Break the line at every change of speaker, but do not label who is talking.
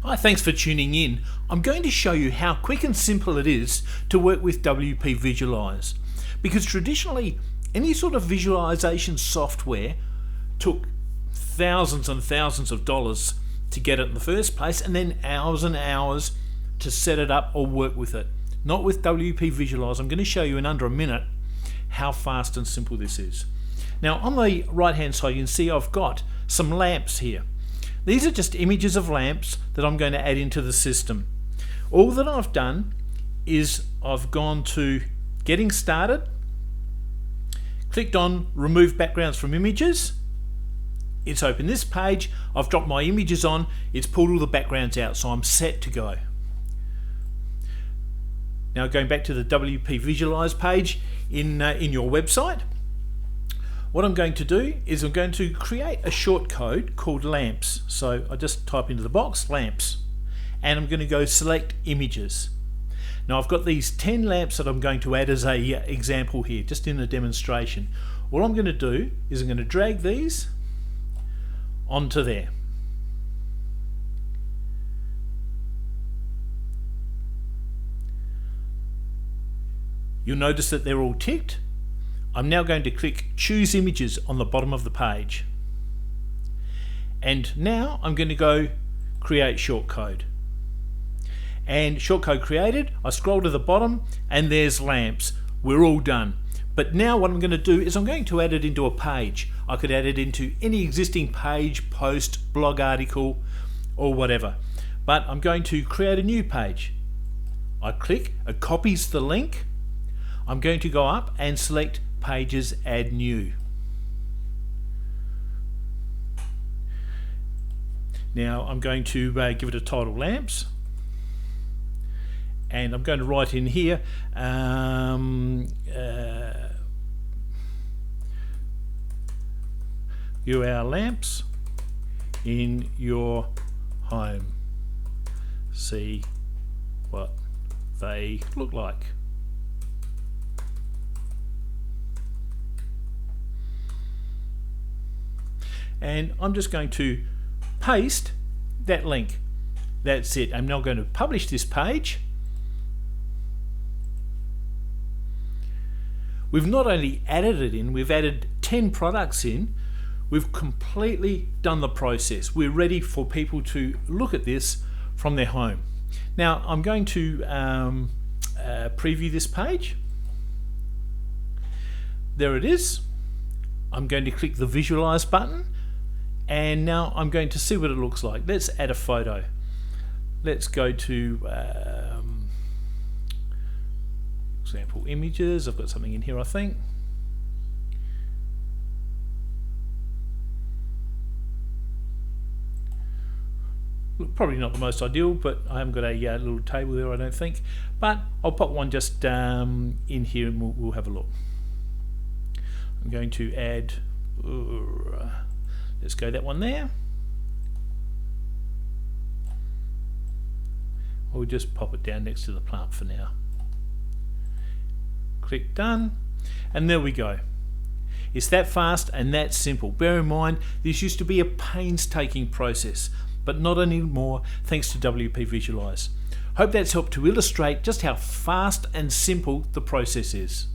Hi, thanks for tuning in. I'm going to show you how quick and simple it is to work with WP Visualize. Because traditionally, any sort of visualization software took thousands and thousands of dollars to get it in the first place, and then hours and hours to set it up or work with it. Not with WP Visualize. I'm going to show you in under a minute how fast and simple this is. Now on the right hand side you can see I've got some lamps here. These are just images of lamps that I'm going to add into the system. All that I've done is I've gone to Getting Started, clicked on Remove Backgrounds from Images. It's opened this page. I've dropped my images on. It's pulled all the backgrounds out, so I'm set to go. Now going back to the WP Visualize page in your website, what I'm going to do is I'm going to create a shortcode called lamps. So I just type into the box lamps, and I'm going to go select images. Now I've got these 10 lamps that I'm going to add as a example here, just in a demonstration. What I'm going to do is I'm going to drag these onto there. You'll notice that they're all ticked. I'm now going to click Choose Images on the bottom of the page. And now I'm going to go Create Shortcode. And shortcode created, I scroll to the bottom and there's lamps. We're all done. But now what I'm going to do is I'm going to add it into a page. I could add it into any existing page, post, blog article, or whatever. But I'm going to create a new page. I click, it copies the link. I'm going to go up and select Pages, Add New. Now I'm going to give it a title, Lamps, and I'm going to write in here you are lamps in your home. See what they look like. And I'm just going to paste that link. That's it. I'm now going to publish this page. We've not only added it in, we've added 10 products in. We've completely done the process. We're ready for people to look at this from their home. Now I'm going to preview this page. There it is. I'm going to click the Visualize button. And now I'm going to see what it looks like. Let's add a photo. Let's go to example images. I've got something in here, I think. Look, probably not the most ideal, but I haven't got a little table there, I don't think. But I'll pop one just in here and we'll have a look. I'm going to add let's go that one there. We'll just pop it down next to the plant for now. Click done, and there we go. It's that fast and that simple. Bear in mind, this used to be a painstaking process, but not anymore thanks to WP Visualize. Hope that's helped to illustrate just how fast and simple the process is.